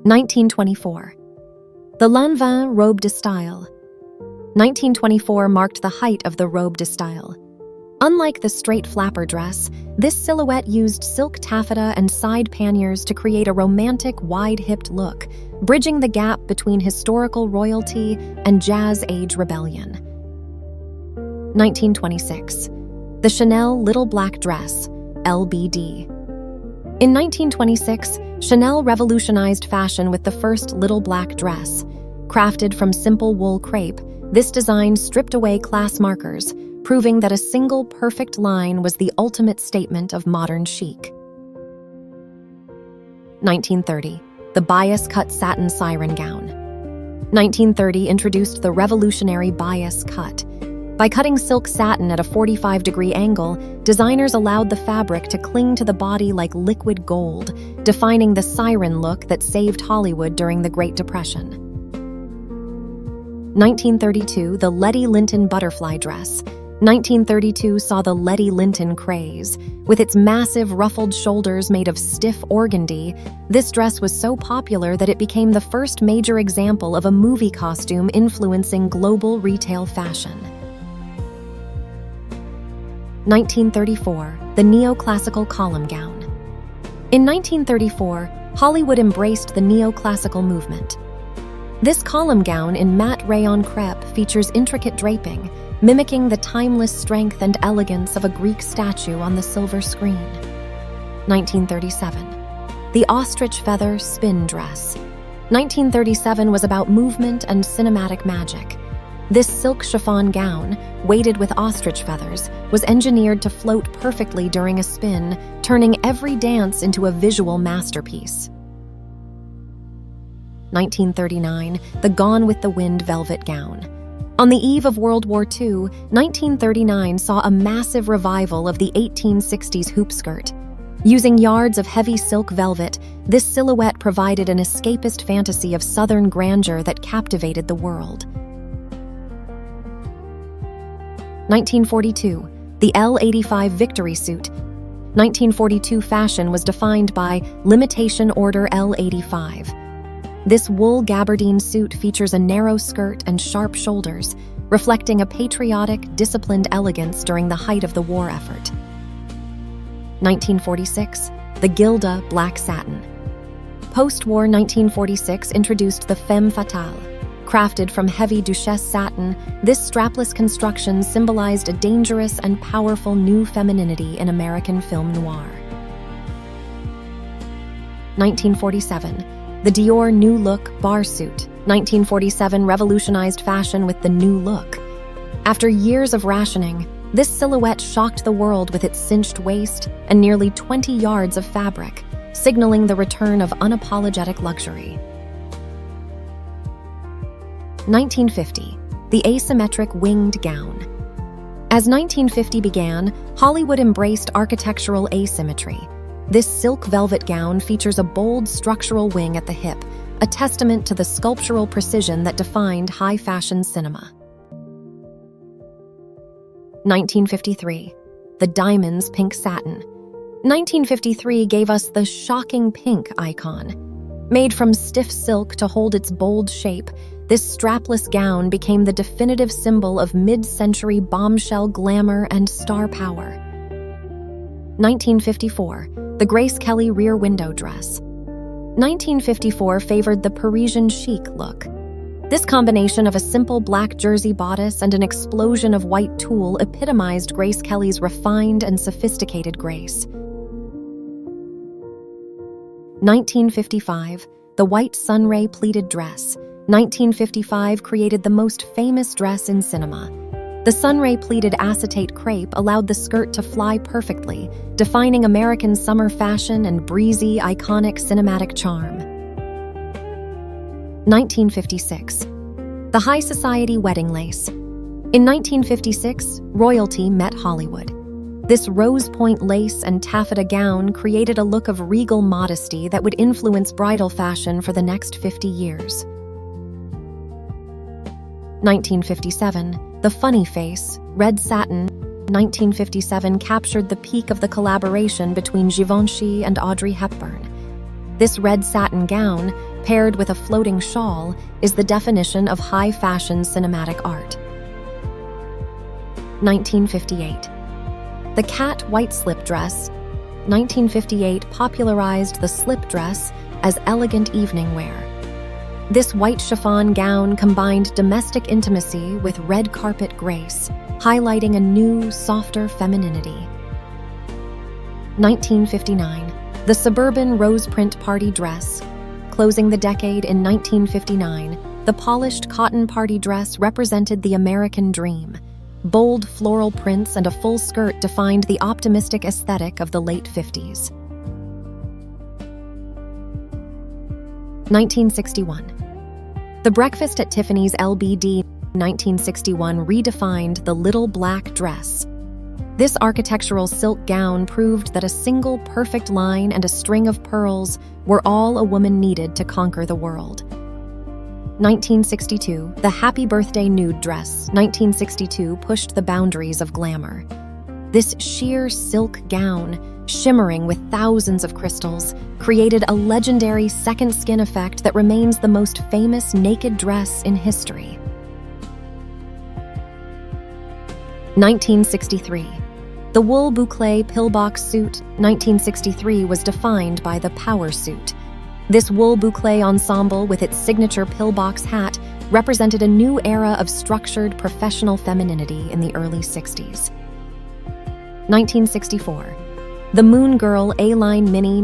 1924. The Lanvin robe de style. 1924 marked the height of the robe de style. Unlike the straight flapper dress, this silhouette used silk taffeta and side panniers to create a romantic, wide-hipped look, bridging the gap between historical royalty and jazz-age rebellion. 1926. The Chanel Little Black Dress, LBD. In 1926, Chanel revolutionized fashion with the first little black dress. Crafted from simple wool crepe, this design stripped away class markers, proving that a single perfect line was the ultimate statement of modern chic. 1930. The bias-cut satin siren gown. 1930 introduced the revolutionary bias cut. By cutting silk satin at a 45-degree angle, designers allowed the fabric to cling to the body like liquid gold, defining the siren look that saved Hollywood during the Great Depression. 1932. The Letty Linton butterfly dress. 1932 saw the Letty Linton craze. With its massive ruffled shoulders made of stiff organdy, this dress was so popular that it became the first major example of a movie costume influencing global retail fashion. 1934. The neoclassical column gown. In 1934, Hollywood embraced the neoclassical movement. This column gown in matte rayon crepe features intricate draping, mimicking the timeless strength and elegance of a Greek statue on the silver screen. 1937. The ostrich feather spin dress. 1937 was about movement and cinematic magic. This silk chiffon gown, weighted with ostrich feathers, was engineered to float perfectly during a spin, turning every dance into a visual masterpiece. 1939. The Gone with the Wind velvet gown. On the eve of World War II, 1939 saw a massive revival of the 1860s hoop skirt. Using yards of heavy silk velvet, this silhouette provided an escapist fantasy of Southern grandeur that captivated the world. 1942. The L85 victory suit. 1942 fashion was defined by Limitation Order L85. This wool gabardine suit features a narrow skirt and sharp shoulders, reflecting a patriotic, disciplined elegance during the height of the war effort. 1946. The Gilda black satin. Post-war 1946 introduced the femme fatale. Crafted from heavy Duchesse satin, this strapless construction symbolized a dangerous and powerful new femininity in American film noir. 1947. The Dior New Look bar suit. 1947 revolutionized fashion with the new look. After years of rationing, this silhouette shocked the world with its cinched waist and nearly 20 yards of fabric, signaling the return of unapologetic luxury. 1950. The asymmetric winged gown. As 1950 began, Hollywood embraced architectural asymmetry. This silk velvet gown features a bold structural wing at the hip, a testament to the sculptural precision that defined high-fashion cinema. 1953. The Diamonds pink satin. 1953 gave us the shocking pink icon. Made from stiff silk to hold its bold shape, this strapless gown became the definitive symbol of mid-century bombshell glamour and star power. 1954. The Grace Kelly rear window dress. 1954 favored the Parisian chic look. This combination of a simple black jersey bodice and an explosion of white tulle epitomized Grace Kelly's refined and sophisticated grace. 1955. The white sunray pleated dress. 1955 created the most famous dress in cinema. The sunray pleated acetate crepe allowed the skirt to fly perfectly, defining American summer fashion and breezy, iconic cinematic charm. 1956. The high society wedding lace. In 1956, royalty met Hollywood. This rose point lace and taffeta gown created a look of regal modesty that would influence bridal fashion for the next 50 years. 1957. The funny face, red satin. 1957 captured the peak of the collaboration between Givenchy and Audrey Hepburn. This red satin gown, paired with a floating shawl, is the definition of high-fashion cinematic art. 1958. The cat white slip dress. 1958 popularized the slip dress as elegant evening wear. This white chiffon gown combined domestic intimacy with red carpet grace, highlighting a new, softer femininity. 1959. The suburban rose print party dress. Closing the decade in 1959, the polished cotton party dress represented the American dream. Bold floral prints and a full skirt defined the optimistic aesthetic of the late 50s. 1961. The Breakfast at Tiffany's LBD 1961 redefined the little black dress. This architectural silk gown proved that a single perfect line and a string of pearls were all a woman needed to conquer the world. 1962, the Happy Birthday nude dress. 1962 pushed the boundaries of glamour. This sheer silk gown, shimmering with thousands of crystals, created a legendary second skin effect that remains the most famous naked dress in history. 1963. The wool boucle pillbox suit. 1963 was defined by the power suit. This wool boucle ensemble with its signature pillbox hat represented a new era of structured professional femininity in the early 60s. 1964. The Moon Girl A-line mini.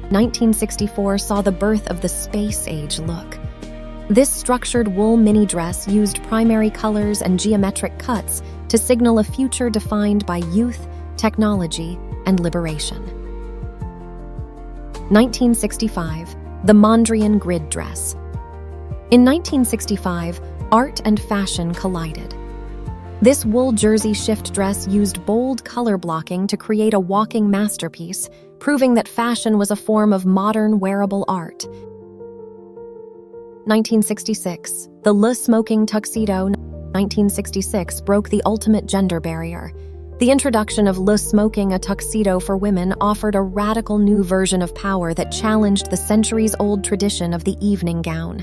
1964 saw the birth of the space-age look. This structured wool mini dress used primary colors and geometric cuts to signal a future defined by youth, technology, and liberation. 1965. The Mondrian grid dress. In 1965, art and fashion collided. This wool jersey shift dress used bold color blocking to create a walking masterpiece, proving that fashion was a form of modern wearable art. 1966. The Le Smoking tuxedo. 1966 broke the ultimate gender barrier. The introduction of Le Smoking, a tuxedo for women, offered a radical new version of power that challenged the centuries-old tradition of the evening gown.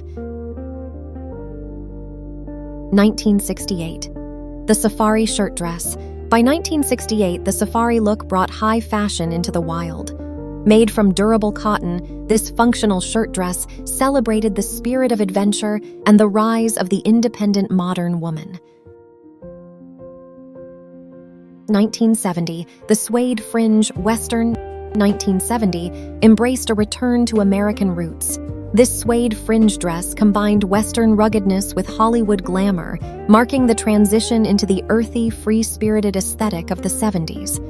1968. The Safari shirt dress. By 1968, the safari look brought high fashion into the wild. Made from durable cotton, this functional shirt dress celebrated the spirit of adventure and the rise of the independent modern woman. 1970, the suede fringe Western. 1970 embraced a return to American roots. This suede fringe dress combined Western ruggedness with Hollywood glamour, marking the transition into the earthy, free-spirited aesthetic of the 70s.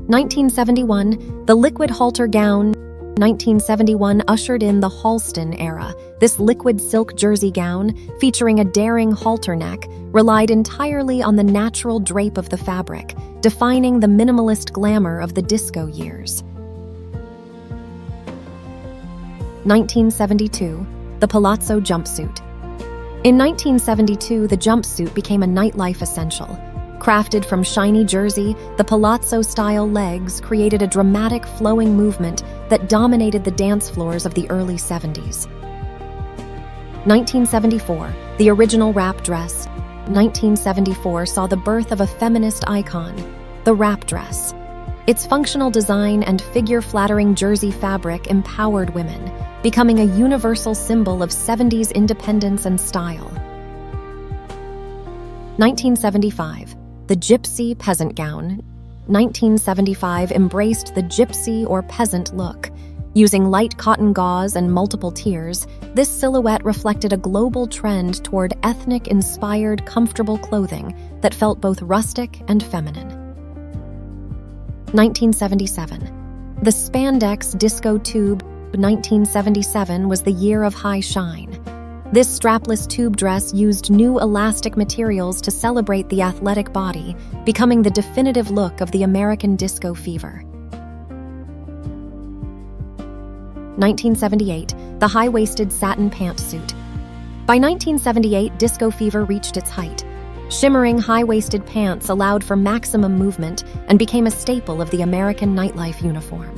1971, the liquid halter gown. 1971 ushered in the Halston era. This liquid silk jersey gown, featuring a daring halter neck, relied entirely on the natural drape of the fabric, defining the minimalist glamour of the disco years. 1972, the Palazzo jumpsuit. In 1972, the jumpsuit became a nightlife essential. Crafted from shiny jersey, the palazzo-style legs created a dramatic flowing movement that dominated the dance floors of the early 70s. 1974, the original wrap dress. 1974 saw the birth of a feminist icon, the wrap dress. Its functional design and figure-flattering jersey fabric empowered women, becoming a universal symbol of 70s independence and style. 1975, the gypsy peasant gown. 1975 embraced the gypsy or peasant look. Using light cotton gauze and multiple tiers, this silhouette reflected a global trend toward ethnic-inspired, comfortable clothing that felt both rustic and feminine. 1977. The spandex disco tube. 1977 was the year of high shine. This strapless tube dress used new elastic materials to celebrate the athletic body, becoming the definitive look of the American disco fever. 1978, the high-waisted satin pantsuit. By 1978, disco fever reached its height. Shimmering high-waisted pants allowed for maximum movement and became a staple of the American nightlife uniform.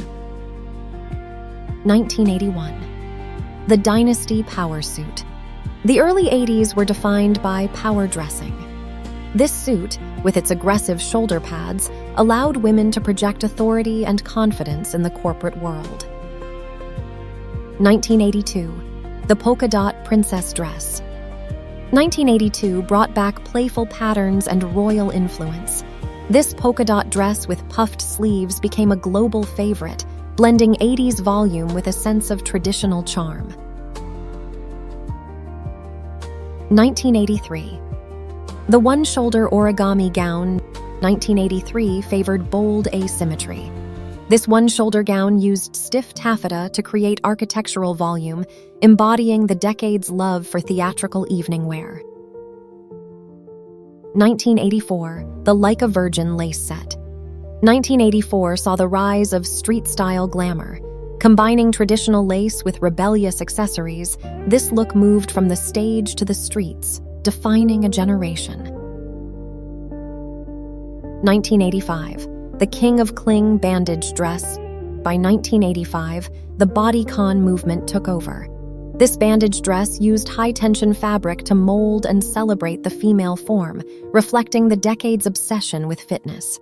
1981. The Dynasty Power Suit. The early 80s were defined by power dressing. This suit, with its aggressive shoulder pads, allowed women to project authority and confidence in the corporate world. 1982. The polka dot princess dress. 1982 brought back playful patterns and royal influence. This polka dot dress with puffed sleeves became a global favorite, blending 80s volume with a sense of traditional charm. 1983. The one-shoulder origami gown, 1983, favored bold asymmetry. This one-shoulder gown used stiff taffeta to create architectural volume, embodying the decade's love for theatrical evening wear. 1984, the Like a Virgin lace set. 1984 saw the rise of street-style glamour. Combining traditional lace with rebellious accessories, this look moved from the stage to the streets, defining a generation. 1985, the King of Cling bandage dress. By 1985, the bodycon movement took over. This bandage dress used high-tension fabric to mold and celebrate the female form, reflecting the decade's obsession with fitness.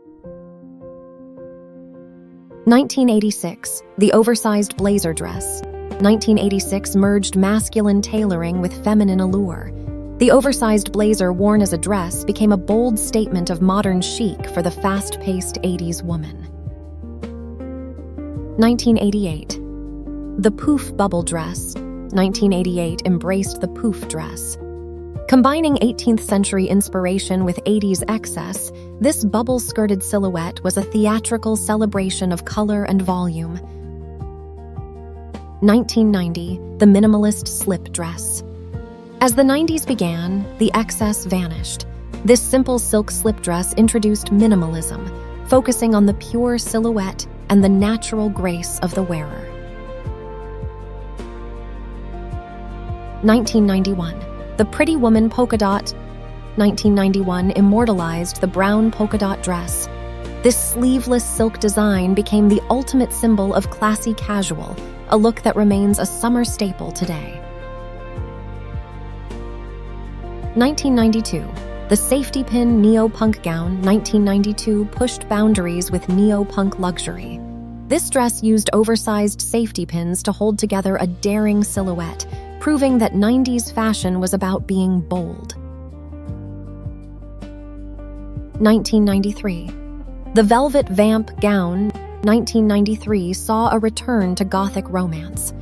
1986, the oversized blazer dress. 1986 merged masculine tailoring with feminine allure. The oversized blazer worn as a dress became a bold statement of modern chic for the fast-paced 80s woman. 1988. The poof bubble dress. 1988 embraced the poof dress. Combining 18th century inspiration with 80s excess, this bubble-skirted silhouette was a theatrical celebration of color and volume. 1990, the minimalist slip dress. As the 90s began, the excess vanished. This simple silk slip dress introduced minimalism, focusing on the pure silhouette and the natural grace of the wearer. 1991, the Pretty Woman polka dot. 1991 immortalized the brown polka dot dress. This sleeveless silk design became the ultimate symbol of classy casual, a look that remains a summer staple today. 1992, the safety pin neo-punk gown. 1992 pushed boundaries with neo-punk luxury. This dress used oversized safety pins to hold together a daring silhouette, proving that 90s fashion was about being bold. 1993. The velvet vamp gown. 1993 saw a return to Gothic romance.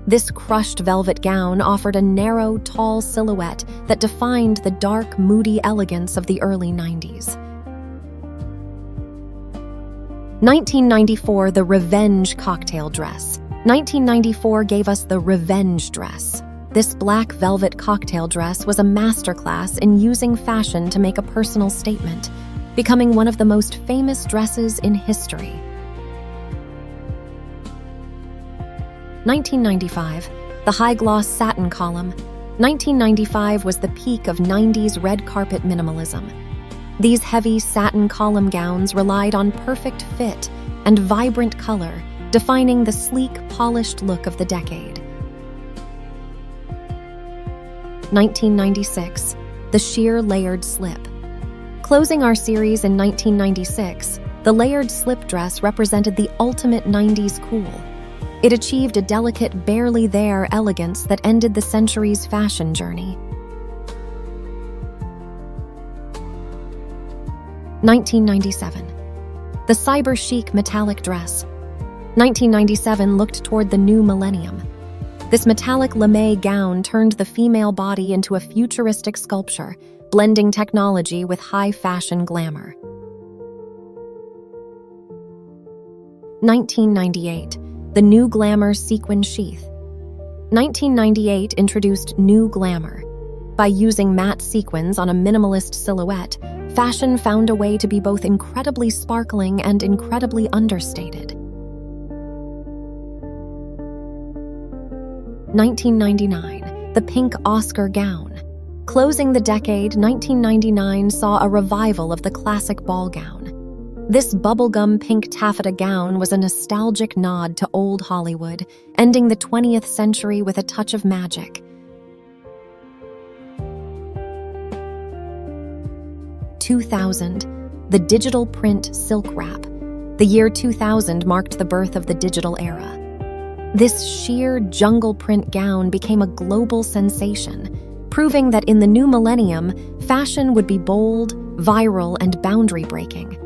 This crushed velvet gown offered a narrow, tall silhouette that defined the dark, moody elegance of the early 90s. 1994, the revenge cocktail dress. 1994 gave us the revenge dress. This black velvet cocktail dress was a masterclass in using fashion to make a personal statement, becoming one of the most famous dresses in history. 1995, the high-gloss satin column. 1995 was the peak of 90s red carpet minimalism. These heavy satin column gowns relied on perfect fit and vibrant color, defining the sleek, polished look of the decade. 1996, the sheer layered slip. Closing our series in 1996, the layered slip dress represented the ultimate 90s cool. It achieved a delicate, barely there elegance that ended the century's fashion journey. 1997, the cyber chic metallic dress. 1997 looked toward the new millennium. This metallic lame gown turned the female body into a futuristic sculpture, blending technology with high fashion glamour. 1998, the new glamour sequin sheath. 1998 introduced new glamour. By using matte sequins on a minimalist silhouette, fashion found a way to be both incredibly sparkling and incredibly understated. 1999, the pink Oscar gown. Closing the decade, 1999 saw a revival of the classic ball gown. This bubblegum pink taffeta gown was a nostalgic nod to old Hollywood, ending the 20th century with a touch of magic. 2000, the digital print silk wrap. The year 2000 marked the birth of the digital era. This sheer jungle print gown became a global sensation, proving that in the new millennium, fashion would be bold, viral, and boundary-breaking.